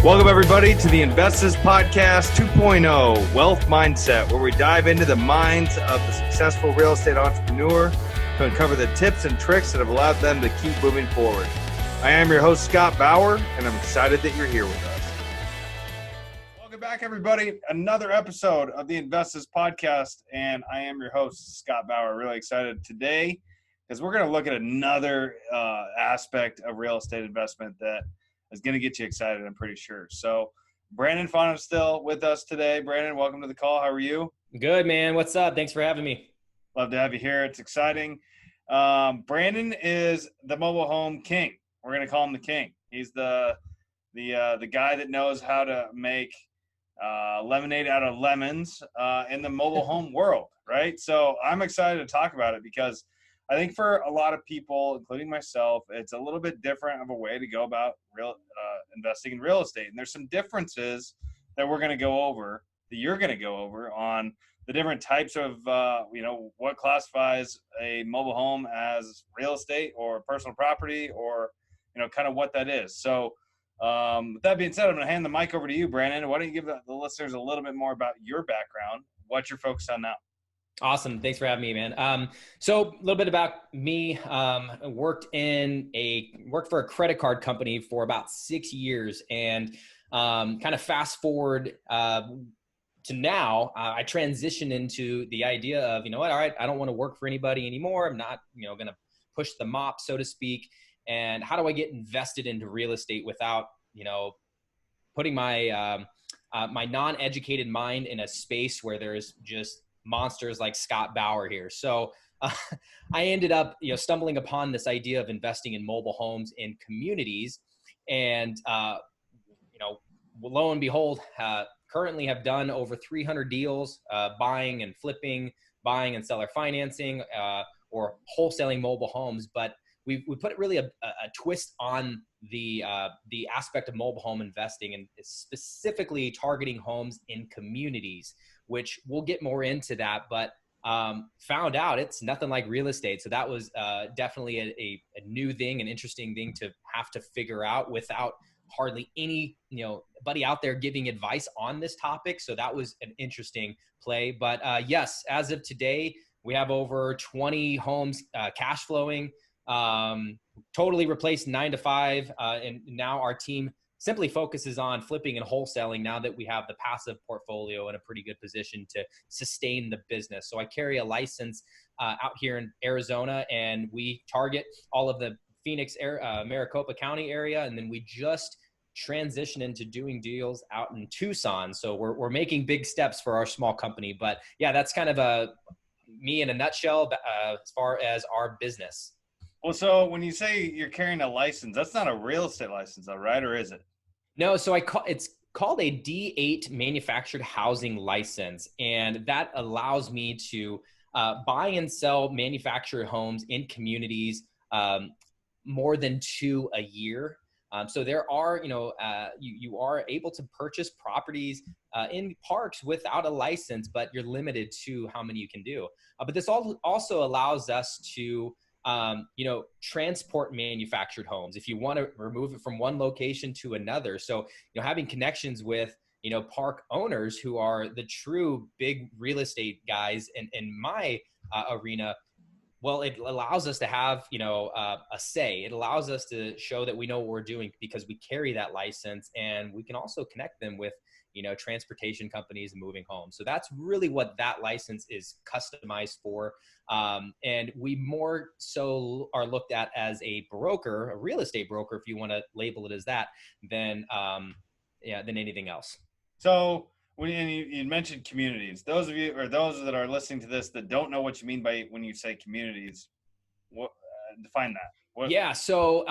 Welcome, everybody, to the Investors Podcast 2.0 Wealth Mindset, where we dive into the minds of the successful real estate entrepreneur to uncover the tips and tricks that have allowed them to keep moving forward. I am your host, Scott Bauer, and I'm excited that you're here with us. Welcome back, everybody. Another episode of the Investors Podcast, and I am your host, Scott Bauer. Really excited today because we're going to look at another aspect of real estate investment that is going to get you excited, I'm pretty sure. So, Brandon Pfannenstiel with us today. Brandon, welcome to the call. How are you? Good, man. What's up? Thanks for having me. Love to have you here. It's exciting. Brandon is the mobile home king. We're going to call him the king. He's the guy that knows how to make lemonade out of lemons in the mobile home world, right? So I'm excited to talk about it because I think for a lot of people, including myself, it's a little bit different of a way to go about investing in real estate. And there's some differences that we're going to go over, that you're going to go over on the different types of, what classifies a mobile home as real estate or personal property or, kind of what that is. So with that being said, I'm going to hand the mic over to you, Brandon. Why don't you give the listeners a little bit more about your background, what you're focused on now? Awesome. Thanks for having me, man. So a little bit about me. I worked for a credit card company for about 6 years, and kind of fast forward to now, I transitioned into the idea of, all right, I don't want to work for anybody anymore. I'm not, going to push the mop, so to speak. And how do I get invested into real estate without, putting my my non-educated mind in a space where there's just monsters like Scott Bauer here. So I ended up, stumbling upon this idea of investing in mobile homes in communities, and lo and behold, currently have done over 300 deals, buying and flipping, buying and seller financing, or wholesaling mobile homes. But we put really a twist on the aspect of mobile home investing, and specifically targeting homes in communities, which we'll get more into that, but found out it's nothing like real estate. So that was definitely a new thing, an interesting thing to have to figure out without hardly any, buddy out there giving advice on this topic. So that was an interesting play. But yes, as of today, we have over 20 homes cash flowing, totally replaced 9 to 5. And now our team simply focuses on flipping and wholesaling now that we have the passive portfolio in a pretty good position to sustain the business. So I carry a license out here in Arizona, and we target all of the Phoenix, Maricopa County area. And then we just transition into doing deals out in Tucson. So we're making big steps for our small company. But yeah, that's kind of me in a nutshell as far as our business. Well, so when you say you're carrying a license, that's not a real estate license, though, right? Or is it? No, so it's called a D8 manufactured housing license, and that allows me to buy and sell manufactured homes in communities more than 2 a year. So there are, you are able to purchase properties in parks without a license, but you're limited to how many you can do. But this also allows us to transport manufactured homes if you want to remove it from one location to another. So, having connections with, park owners who are the true big real estate guys in my arena, well, it allows us to have, a say. It allows us to show that we know what we're doing because we carry that license, and we can also connect them with, transportation companies and moving homes. So that's really what that license is customized for. And we more so are looked at as a broker, a real estate broker, if you want to label it as that, than anything else. So when you mentioned communities, those of you or those that are listening to this that don't know what you mean by when you say communities, what define that? Yeah. So,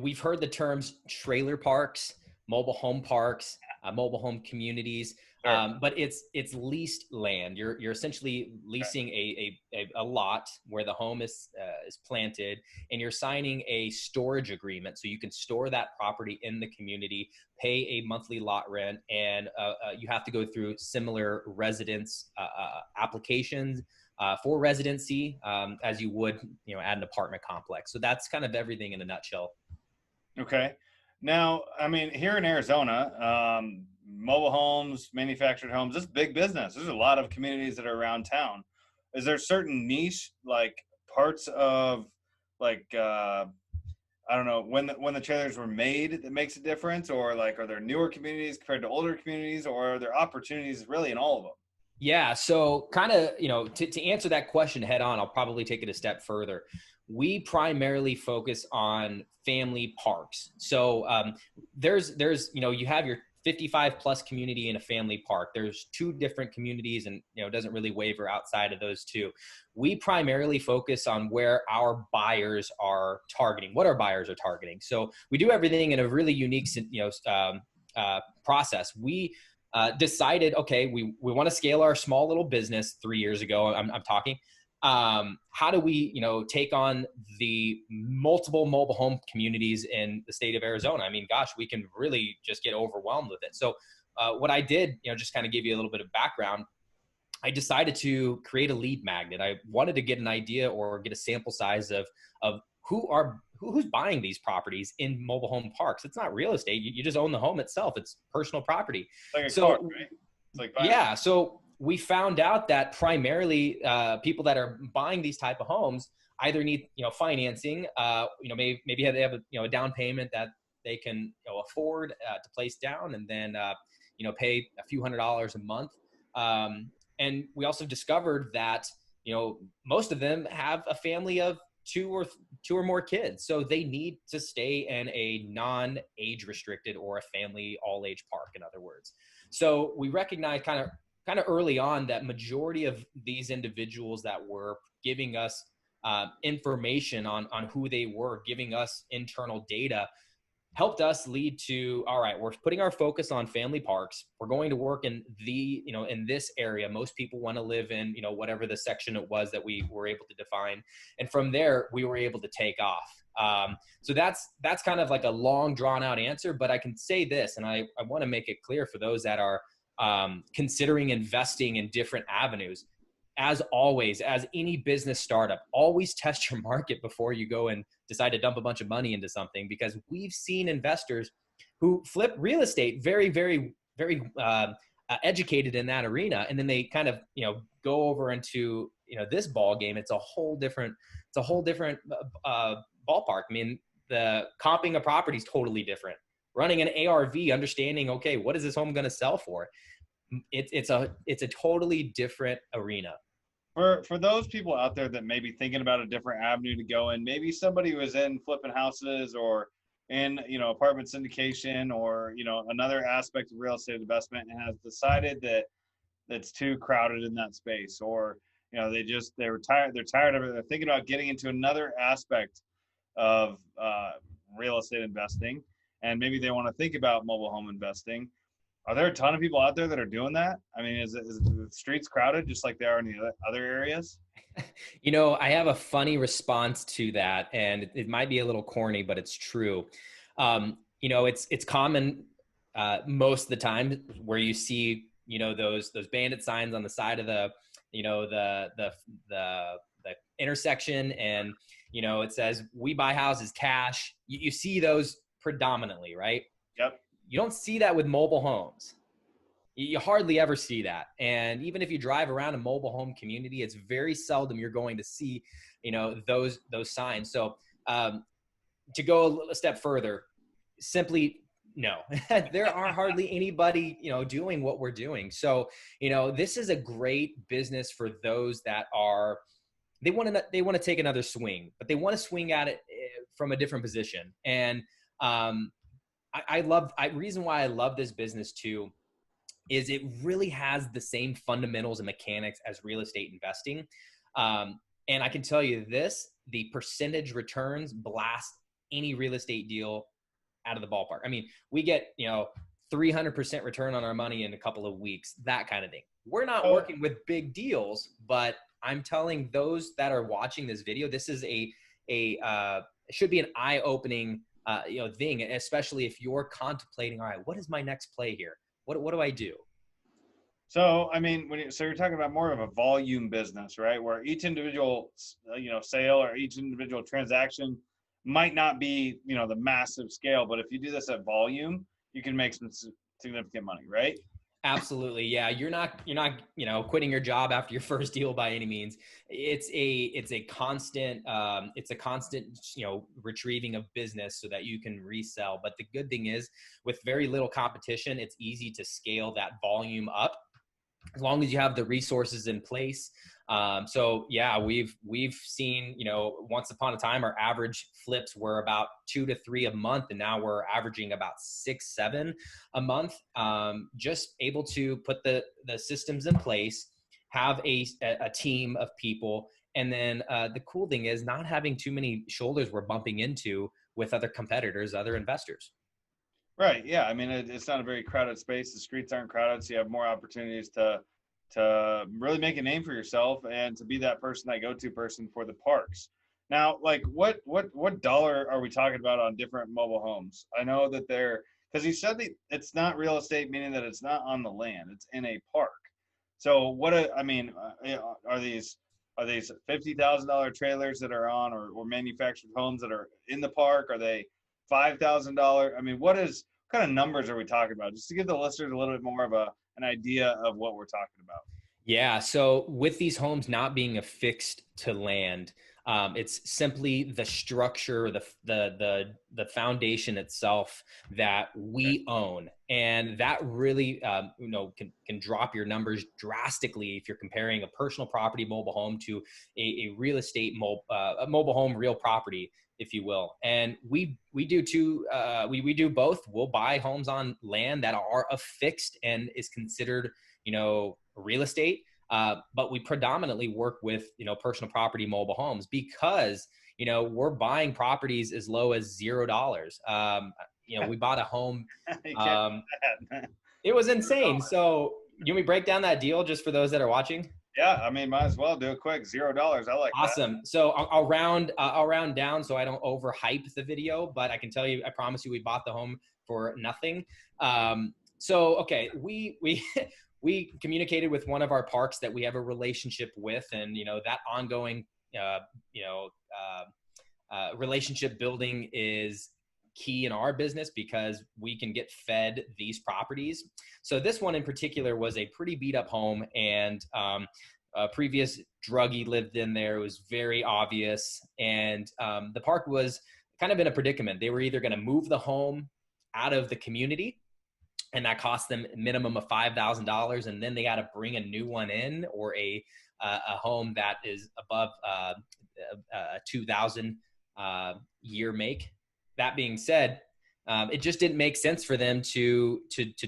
we've heard the terms trailer parks, mobile home parks, mobile home communities, Sure. but it's leased land. You're essentially leasing a lot where the home is planted, and you're signing a storage agreement so you can store that property in the community, pay a monthly lot rent, and you have to go through similar residence applications for residency as you would at an apartment complex. So that's kind of everything in a nutshell. Okay. Now, I mean, here in Arizona, mobile homes, manufactured homes, this is big business. There's a lot of communities that are around town. Is there certain niche, like parts of, like, I don't know, when the trailers were made that makes a difference, or like, are there newer communities compared to older communities, or are there opportunities really in all of them? Yeah. So kind of, to answer that question head on, I'll probably take it a step further. We primarily focus on family parks. So there's, you have your 55 plus community in a family park. There's two different communities and, it doesn't really waver outside of those two. We primarily focus on where our buyers are targeting, what our buyers are targeting. So we do everything in a really unique, process. We decided, okay, we want to scale our small little business 3 years ago. I'm talking. How do we, take on the multiple mobile home communities in the state of Arizona? I mean, gosh, we can really just get overwhelmed with it. So what I did, just kind of give you a little bit of background. I decided to create a lead magnet. I wanted to get an idea or get a sample size of who's buying these properties in mobile home parks. It's not real estate. You just own the home itself. It's personal property. Like a car, So right? It's like yeah, so we found out that primarily people that are buying these type of homes either need financing, maybe they have a down payment that they can afford to place down, and then pay a few $100s a month. And we also discovered that most of them have a family of two or more kids, so they need to stay in a non-age restricted or a family all age park, in other words. So we recognized kind of early on that majority of these individuals that were giving us information on who they were, giving us internal data, helped us lead to, all right, we're putting our focus on family parks. We're going to work in in this area. Most people want to live in, whatever the section it was that we were able to define. And from there, we were able to take off. So that's kind of like a long drawn out answer, but I can say this, and I want to make it clear for those that are considering investing in different avenues. As always, as any business startup, always test your market before you go and decide to dump a bunch of money into something, because we've seen investors who flip real estate very, very, very educated in that arena, and then they kind of go over into this ball game. It's a whole different ballpark. I mean, the comping a property is totally different. Running an ARV, understanding, okay, what is this home going to sell for? It's a totally different arena. For those people out there that may be thinking about a different avenue to go in, maybe somebody who is in flipping houses or in apartment syndication or another aspect of real estate investment, and has decided that it's too crowded in that space, or they're tired of it, they're thinking about getting into another aspect of real estate investing, and maybe they want to think about mobile home investing. Are there a ton of people out there that are doing that? I mean, is the streets crowded just like they are in the other areas? I have a funny response to that, and it might be a little corny, but it's true. It's common most of the time where you see those bandit signs on the side of the intersection, and it says "We buy houses cash." You see those predominantly, right? Yep. You don't see that with mobile homes. You hardly ever see that. And even if you drive around a mobile home community, it's very seldom you're going to see, those signs. So to go a step further, simply no, there are hardly anybody, doing what we're doing. So, this is a great business for those that they want to take another swing, but they want to swing at it from a different position. And reason why I love this business too is it really has the same fundamentals and mechanics as real estate investing. And I can tell you this, the percentage returns blast any real estate deal out of the ballpark. I mean, we get, 300% return on our money in a couple of weeks, that kind of thing. We're not working with big deals, but I'm telling those that are watching this video, this is it should be an eye-opening thing, especially if you're contemplating, all right, what is my next play here? What do I do? So, I mean, so you're talking about more of a volume business, right? Where each individual, sale or each individual transaction might not be, the massive scale, but if you do this at volume, you can make some significant money, right? Absolutely. Yeah. You're not, quitting your job after your first deal by any means. It's a constant, retrieving of business so that you can resell. But the good thing is, with very little competition, it's easy to scale that volume up as long as you have the resources in place. So yeah, we've seen, once upon a time, our average flips were about 2 to 3 a month, and now we're averaging about 6, 7 a month. Just able to put the systems in place, have a team of people, and then the cool thing is not having too many shoulders we're bumping into with other competitors, other investors. Right. Yeah. I mean, it's not a very crowded space. The streets aren't crowded, so you have more opportunities to really make a name for yourself and to be that person, that go-to person for the parks. Now, like, what dollar are we talking about on different mobile homes? I know that because you said that it's not real estate, meaning that it's not on the land; it's in a park. So, are these $50,000 trailers that are on, or manufactured homes that are in the park? Are they $5,000? I mean, what kind of numbers are we talking about? Just to give the listeners a little bit more of an idea of what we're talking about. Yeah. So with these homes not being affixed to land, it's simply the structure, the foundation itself that we own, and that really can drop your numbers drastically if you're comparing a personal property mobile home to a real estate a mobile home real property, if you will. And we do we do both. We'll buy homes on land that are affixed and is considered real estate. But we predominantly work with, personal property mobile homes because, we're buying properties as low as $0. We bought a home. It was insane. So you want me to break down that deal just for those that are watching? Yeah, I mean, might as well do it quick. $0. I like awesome. That. So I'll round down so I don't overhype the video, but I can tell you, I promise you, we bought the home for nothing. So okay, we communicated with one of our parks that we have a relationship with, and that ongoing relationship building is key in our business because we can get fed these properties. So this one in particular was a pretty beat up home, and a previous druggie lived in there. It was very obvious, and the park was kind of in a predicament. They were either going to move the home out of the community, and that cost them a minimum of $5,000, and then they got to bring a new one in, or a home that is above a 2000 year make. That being said, it just didn't make sense for them to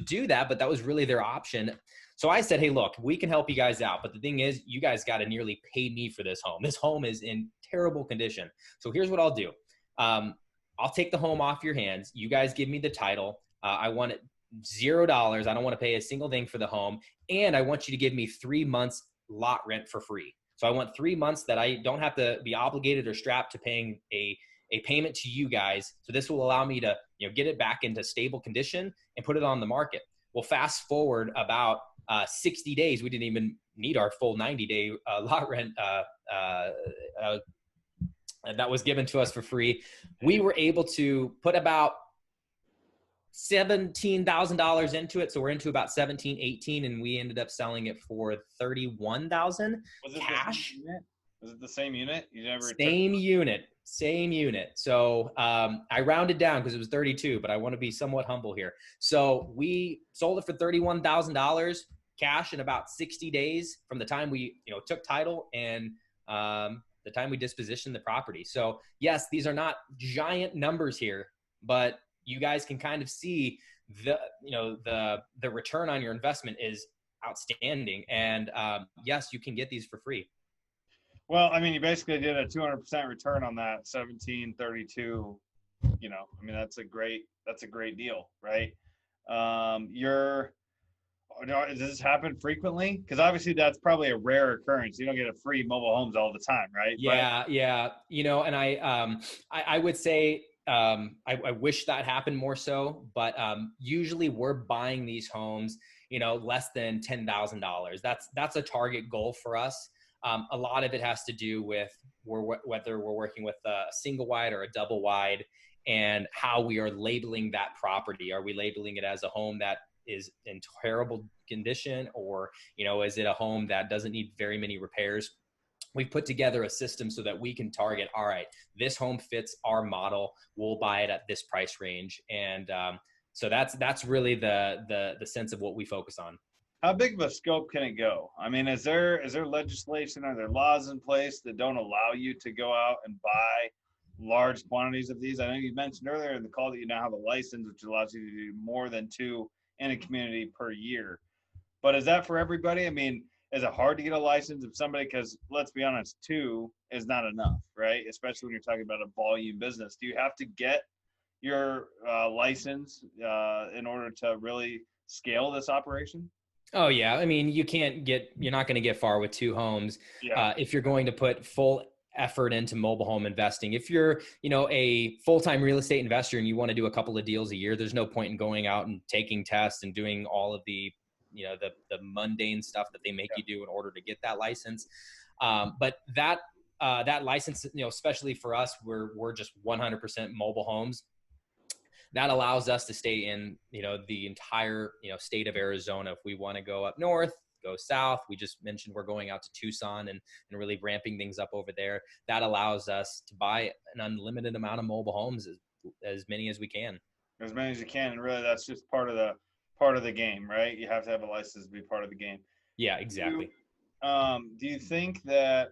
do that, but that was really their option. So I said, hey, look, we can help you guys out, but the thing is, you guys got to nearly pay me for this home. This home is in terrible condition. So here's what I'll do. I'll take the home off your hands. You guys give me the title. I want it $0. I don't want to pay a single thing for the home. And I want you to give me 3 months lot rent for free. So I want 3 months that I don't have to be obligated or strapped to paying a payment to you guys. So this will allow me to, get it back into stable condition and put it on the market. Well, fast forward about 60 days. We didn't even need our full 90-day lot rent that was given to us for free. We were able to put about $17,000 into it. So we're into about 17, 18, and we ended up selling it for 31,000 cash. Was it the same unit? Same unit. So I rounded down because it was 32, but I want to be somewhat humble here. So we sold it for $31,000 cash in about 60 days from the time we took title and the time we dispositioned the property. So yes, these are not giant numbers here, but you guys can kind of see the return on your investment is outstanding. And yes, you can get these for free. Well, I mean, you basically did a 200% return on that 1732. I mean, that's a great deal, right? Does this happen frequently? Because obviously that's probably a rare occurrence. You don't get a free mobile homes all the time, right? Yeah, yeah. And I would say I wish that happened more so, but usually we're buying these homes, less than $10,000. That's a target goal for us. A lot of it has to do with whether we're working with a single wide or a double wide, and how we are labeling that property. Are we labeling it as a home that is in terrible condition, or, you know, is it a home that doesn't need very many repairs? We've put together a system so that we can target, all right, this home fits our model, we'll buy it at this price range. And so that's really the sense of what we focus on. How big of a scope can it go? I mean, is there legislation, are there laws in place that don't allow you to go out and buy large quantities of these? I know you mentioned earlier in the call that you now have a license, which allows you to do more than 2 in a community per year. But is that for everybody? I mean, is it hard to get a license if somebody, because let's be honest, 2 is not enough, right? Especially when you're talking about a volume business. Do you have to get your license in order to really scale this operation? Oh yeah. I mean, you're not going to get far with 2 homes. Yeah. If you're going to put full effort into mobile home investing. If you're, you know, a full-time real estate investor and you want to do a couple of deals a year, there's no point in going out and taking tests and doing all of the, you know, the mundane stuff that they make you do in order to get that license. But that license, you know, especially for us, we're just 100% mobile homes. That allows us to stay in, you know, the entire, you know, state of Arizona. If we want to go up north, go south, we just mentioned we're going out to Tucson and really ramping things up over there. That allows us to buy an unlimited amount of mobile homes, as many as we can. As many as you can, and really that's just part of the game, right? You have to have a license to be part of the game. Yeah, exactly. Do you think that,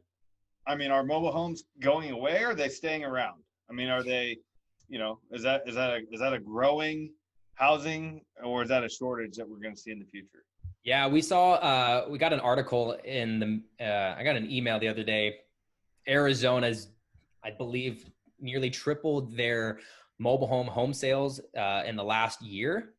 I mean, are mobile homes going away, or are they staying around? I mean, are they, you know, is that a growing housing, or is that a shortage that we're going to see in the future? Yeah, we got an article in I got an email the other day. Arizona's, I believe, nearly tripled their mobile home sales in the last year.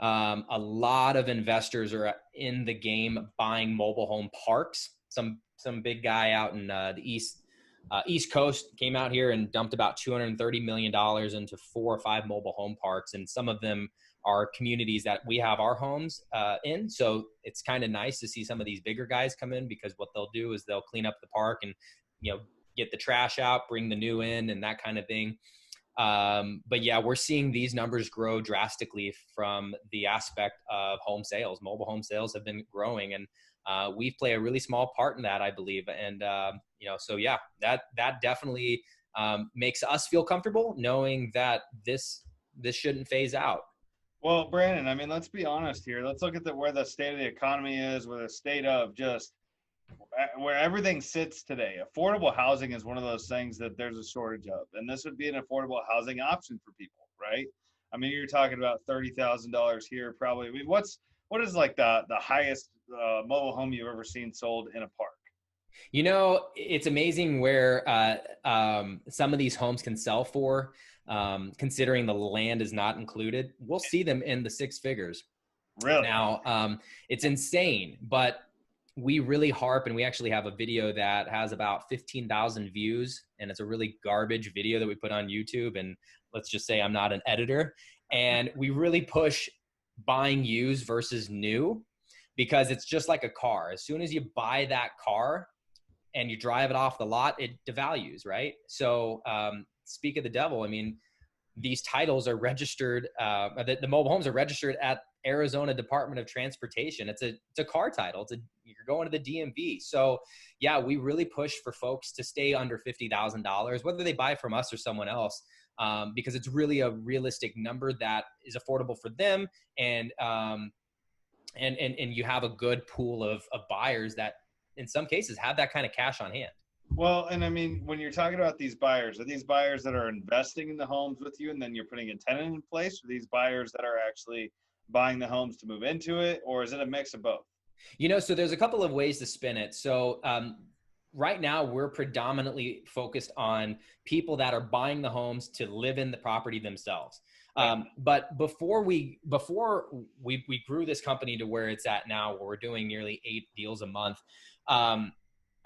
A lot of investors are in the game buying mobile home parks. Some big guy out in the East Coast came out here and dumped about $230 million into 4 or 5 mobile home parks, and some of them are communities that we have our homes in. So it's kind of nice to see some of these bigger guys come in, because what they'll do is they'll clean up the park and, you know, get the trash out, bring the new in, and that kind of thing. But yeah, we're seeing these numbers grow drastically from the aspect of home sales. Mobile home sales have been growing, and we play a really small part in that, I believe. And, you know, so yeah, that definitely makes us feel comfortable knowing that this shouldn't phase out. Well, Brandon, I mean, let's be honest here. Let's look at where the state of the economy is, where the state of just where everything sits today. Affordable housing is one of those things that there's a shortage of, and this would be an affordable housing option for people, right? I mean, you're talking about $30,000 here, probably. I mean, what is like the highest mobile home you've ever seen sold in a park? You know, it's amazing where some of these homes can sell for. Considering the land is not included, we'll see them in the 6 figures. Really? Now, it's insane, but we really harp, and we actually have a video that has about 15,000 views, and it's a really garbage video that we put on YouTube. And let's just say I'm not an editor, and we really push buying used versus new, because it's just like a car. As soon as you buy that car and you drive it off the lot, it devalues, right? So, speak of the devil, I mean, these titles are registered, the mobile homes are registered at Arizona Department of Transportation. It's a car title. You're going to the DMV. So yeah, we really push for folks to stay under $50,000, whether they buy from us or someone else, because it's really a realistic number that is affordable for them. And you have a good pool of buyers that in some cases have that kind of cash on hand. Well, and I mean, when you're talking about these buyers, are these buyers that are investing in the homes with you and then you're putting a tenant in place? Or these buyers that are actually buying the homes to move into it? Or is it a mix of both? You know, so there's a couple of ways to spin it. So right now we're predominantly focused on people that are buying the homes to live in the property themselves. But before we grew this company to where it's at now, where we're doing nearly 8 deals a month,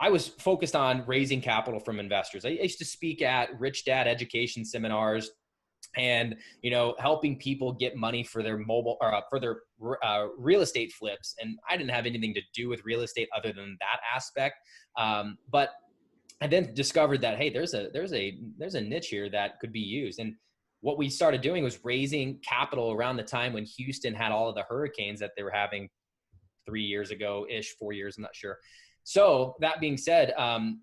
I was focused on raising capital from investors. I used to speak at Rich Dad education seminars, and helping people get money for their mobile or for their real estate flips. And I didn't have anything to do with real estate other than that aspect, but I then discovered that, hey, there's a niche here that could be used. And what we started doing was raising capital around the time when Houston had all of the hurricanes that they were having 3 years ago ish, 4 years, I'm not sure. So that being said,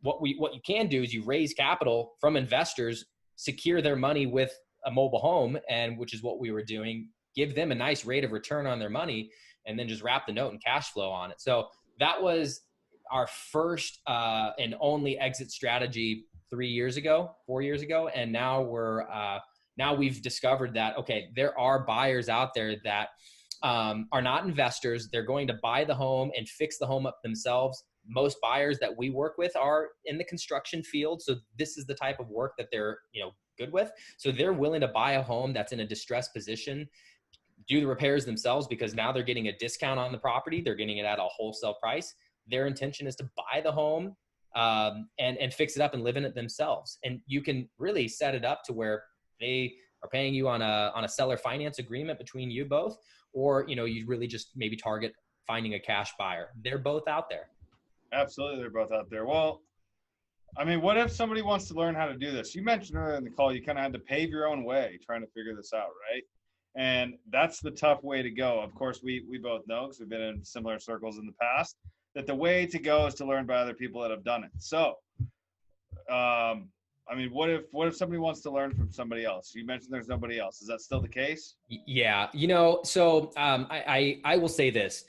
what you can do is you raise capital from investors, secure their money with a mobile home, and which is what we were doing, give them a nice rate of return on their money, and then just wrap the note and cash flow on it. So that was our first and only exit strategy 4 years ago. And now we've discovered that, okay, there are buyers out there that are not investors. They're going to buy the home and fix the home up themselves. Most buyers that we work with are in the construction field. So this is the type of work that they're, good with. So they're willing to buy a home that's in a distressed position, do the repairs themselves, because now they're getting a discount on the property. They're getting it at a wholesale price. Their intention is to buy the home and fix it up and live in it themselves. And you can really set it up to where they are paying you on a seller finance agreement between you both, or you really just maybe target finding a cash buyer. They're both out there. Absolutely, they're both out there. Well, I mean, what if somebody wants to learn how to do this? You mentioned earlier in the call, you kind of had to pave your own way trying to figure this out, right? And that's the tough way to go. Of course, we both know, because we've been in similar circles in the past, that the way to go is to learn by other people that have done it. So, I mean, what if somebody wants to learn from somebody else? You mentioned there's nobody else. Is that still the case? Yeah. So I will say this.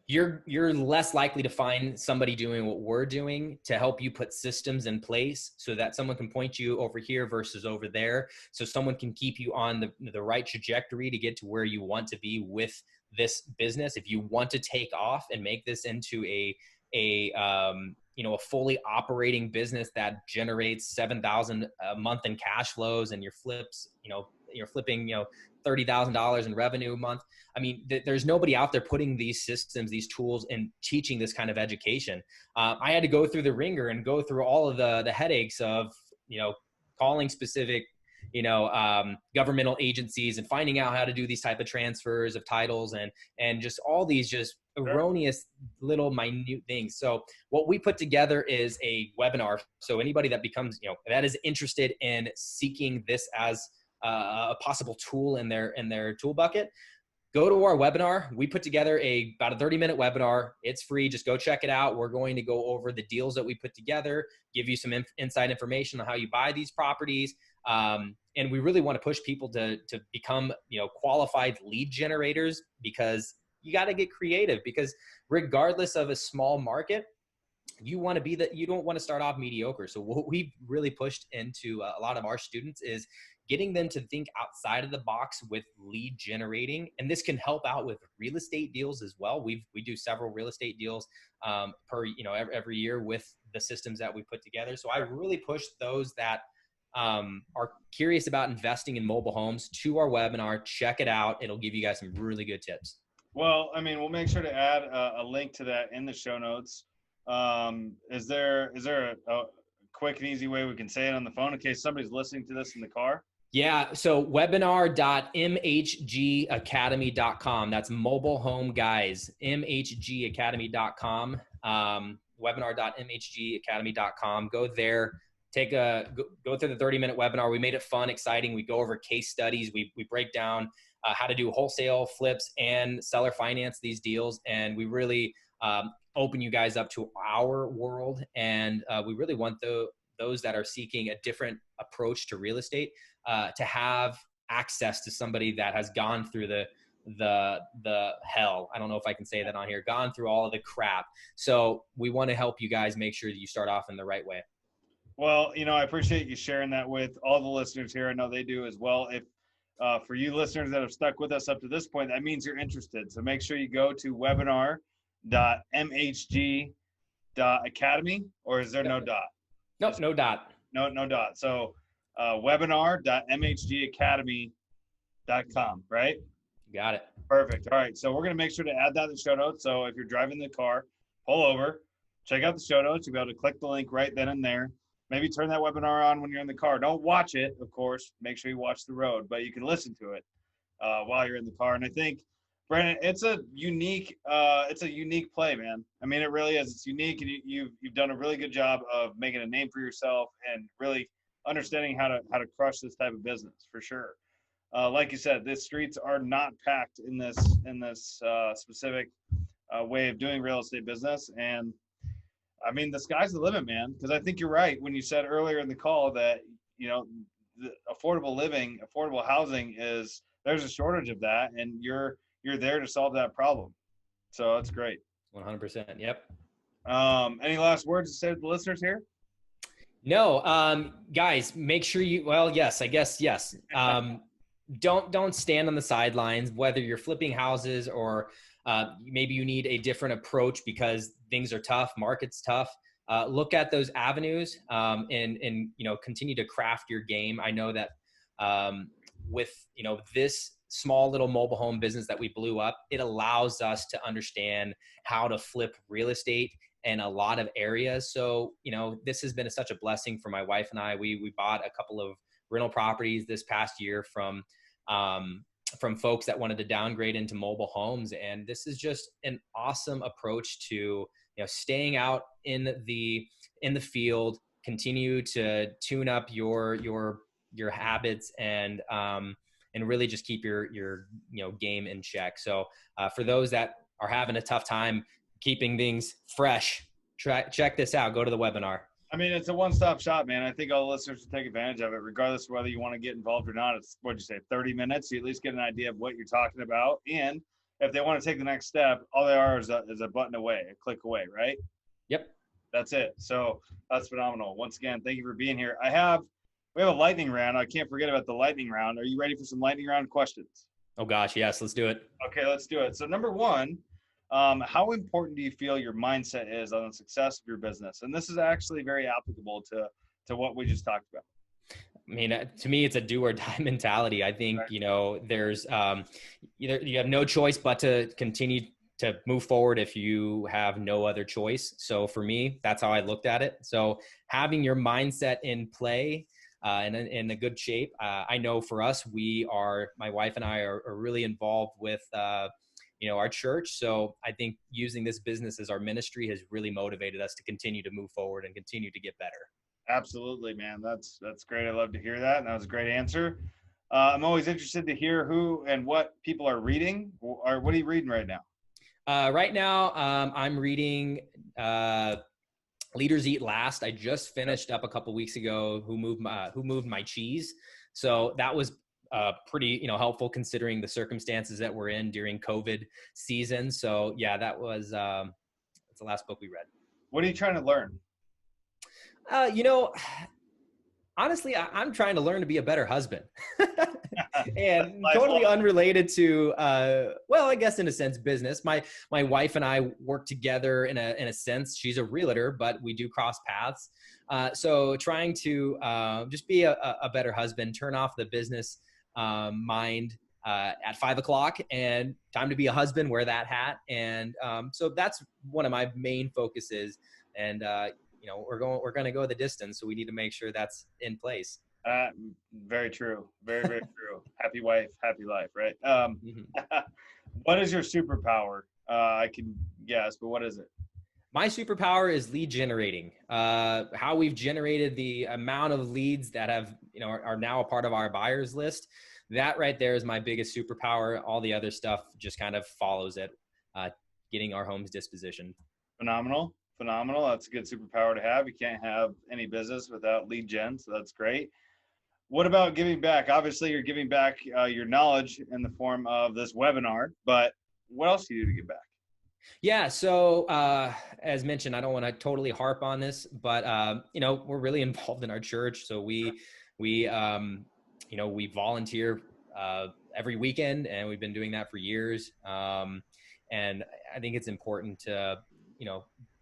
You're less likely to find somebody doing what we're doing to help you put systems in place so that someone can point you over here versus over there. So someone can keep you on the right trajectory to get to where you want to be with this business. If you want to take off and make this into a fully operating business that generates $7,000 a month in cash flows, and your flips, you're flipping, $30,000 in revenue a month. I mean, there's nobody out there putting these systems, these tools, and teaching this kind of education. I had to go through the ringer and go through all of the headaches of, calling specific, governmental agencies and finding out how to do these type of transfers of titles and just all these just erroneous little minute things. So what we put together is a webinar. So anybody that becomes, that is interested in seeking this as a possible tool in their tool bucket, go to our webinar. We put together about a 30-minute webinar. It's free. Just go check it out. We're going to go over the deals that we put together, give you some inside information on how you buy these properties. And we really want to push people to become, qualified lead generators, because you got to get creative, because regardless of a small market, you want to be you don't want to start off mediocre. So what we've really pushed into a lot of our students is getting them to think outside of the box with lead generating. And this can help out with real estate deals as well. We do several real estate deals every year with the systems that we put together. So I really push those that are curious about investing in mobile homes to our webinar. Check it out. It'll give you guys some really good tips. Well, I mean, we'll make sure to add a link to that in the show notes. Is there a quick and easy way we can say it on the phone in case somebody's listening to this in the car? Yeah. So webinar.mhgacademy.com. That's Mobile Home Guyz, mhgacademy.com. Webinar.mhgacademy.com. Go there. Go through the 30-minute webinar. We made it fun, exciting. We go over case studies. We break down how to do wholesale flips and seller finance these deals. And we really open you guys up to our world. And we really want those that are seeking a different approach to real estate to have access to somebody that has gone through the hell. I don't know if I can say that on here, gone through all of the crap. So we want to help you guys make sure that you start off in the right way. Well, I appreciate you sharing that with all the listeners here. I know they do as well. If for you listeners that have stuck with us up to this point, that means you're interested. So make sure you go to webinar.mhg.academy, or is there no dot? Nope, no dot. No dot. So webinar.mhgacademy.com, right? Got it. Perfect. All right. So we're going to make sure to add that in the show notes. So if you're driving the car, pull over, check out the show notes. You'll be able to click the link right then and there. maybe turn that webinar on when you're in the car. Don't watch it, of course. Make sure you watch the road, but you can listen to it while you're in the car. And I think, Brandon, it's a unique play, man. I mean, it really is. It's unique, and you've done a really good job of making a name for yourself and really understanding how to crush this type of business for sure. Like you said, the streets are not packed in this specific way of doing real estate business. And I mean, the sky's the limit, man. Because I think you're right when you said earlier in the call that, you know, the affordable living, affordable housing there's a shortage of that, and you're there to solve that problem. So that's great. 100%. Yep. Any last words to say to the listeners here? No, guys, make sure yes, I guess, yes. Don't stand on the sidelines, whether you're flipping houses or maybe you need a different approach because things are tough, market's tough. Look at those avenues and continue to craft your game. I know that with this small little mobile home business that we blew up, it allows us to understand how to flip real estate in a lot of areas. So this has been such a blessing for my wife and I. We bought a couple of rental properties this past year from folks that wanted to downgrade into mobile homes. And this is just an awesome approach to, staying out in the field, continue to tune up your habits and really just keep your game in check. So for those that are having a tough time keeping things fresh, check this out. Go to the webinar. I mean, it's a one-stop shop, man. I think all the listeners should take advantage of it, regardless of whether you want to get involved or not. It's, what'd you say, 30 minutes? You at least get an idea of what you're talking about. And if they want to take the next step, all they are is a button away, a click away, right? Yep. That's it. So that's phenomenal. Once again, thank you for being here. We have a lightning round. I can't forget about the lightning round. Are you ready for some lightning round questions? Oh, gosh, yes. Let's do it. Okay, let's do it. So number one, how important do you feel your mindset is on the success of your business? And this is actually very applicable to what we just talked about. I mean, to me, it's a do or die mentality. I think, right. There's you have no choice but to continue to move forward if you have no other choice. So for me, that's how I looked at it. So having your mindset in play and in a good shape. I know for us, my wife and I are really involved with our church. So I think using this business as our ministry has really motivated us to continue to move forward and continue to get better. Absolutely, man. That's great. I love to hear that. And that was a great answer. I'm always interested to hear who and what people are reading. Or what are you reading right now? Right now, I'm reading Leaders Eat Last. I just finished up a couple weeks ago. Who moved my cheese? So that was pretty, helpful considering the circumstances that we're in during COVID season. So yeah, that's the last book we read. What are you trying to learn? Honestly, I'm trying to learn to be a better husband. And totally unrelated to, I guess in a sense, business. My wife and I work together in a sense. She's a realtor, but we do cross paths. So trying to just be a better husband, turn off the business mind at 5 o'clock, and time to be a husband, wear that hat. And so that's one of my main focuses. And we're going to go the distance, so we need to make sure that's in place. Very true. Very, very true. Happy wife, happy life, right? What is your superpower? I can guess, but what is it? My superpower is lead generating. How we've generated the amount of leads that have, are now a part of our buyers list. That right there is my biggest superpower. All the other stuff just kind of follows it. Getting our homes dispositioned. Phenomenal. That's a good superpower to have. You can't have any business without lead gen, so that's great. What about giving back? Obviously, you're giving back your knowledge in the form of this webinar, but what else do you do to give back? Yeah, so as mentioned, I don't want to totally harp on this, but we're really involved in our church, so we volunteer every weekend, and we've been doing that for years. And I think it's important to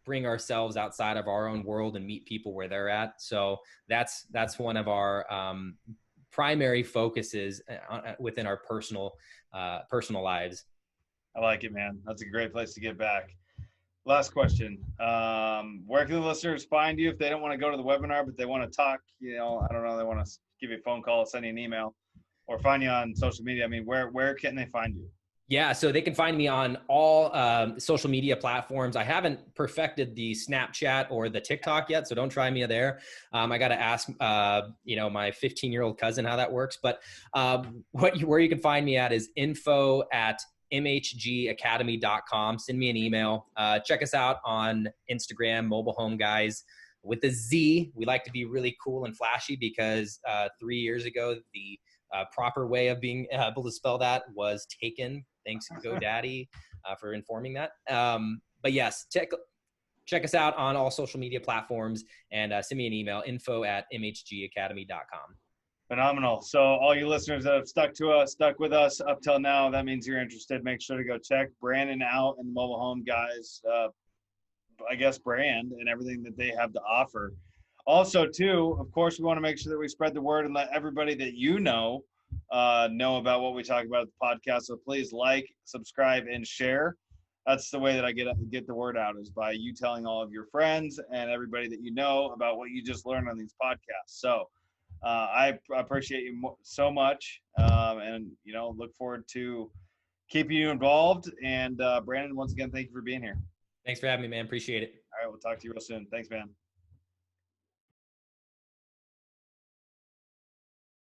bring ourselves outside of our own world and meet people where they're at. So that's one of our primary focuses within our personal lives. I like it, man. That's a great place to get back. Last question. Where can the listeners find you if they don't want to go to the webinar, but they want to talk? You know, I don't know. They want to give you a phone call, send you an email, or find you on social media. I mean, where can they find you? Yeah, so they can find me on all social media platforms. I haven't perfected the Snapchat or the TikTok yet, so don't try me there. I got to ask, my 15-year-old cousin how that works. But where you can find me at is info@mhgacademy.com. Send me an email. Check us out on Instagram, Mobile Home Guyz with a Z. We like to be really cool and flashy because 3 years ago, the proper way of being able to spell that was taken. Thanks, GoDaddy, for informing that. But yes, check us out on all social media platforms and send me an email, info@mhgacademy.com. Phenomenal. So all you listeners that have stuck with us up till now, that means you're interested. Make sure to go check Brandon out and the Mobile Home Guyz, brand and everything that they have to offer. Also, too, of course, we want to make sure that we spread the word and let everybody that know about what we talk about at the podcast. So please like, subscribe, and share. That's the way that I get the word out, is by you telling all of your friends and everybody that you know about what you just learned on these podcasts. So I appreciate you so much, and look forward to keeping you involved. And Brandon, once again, thank you for being here. Thanks for having me, man. Appreciate it. All right, we'll talk to you real soon. Thanks, man.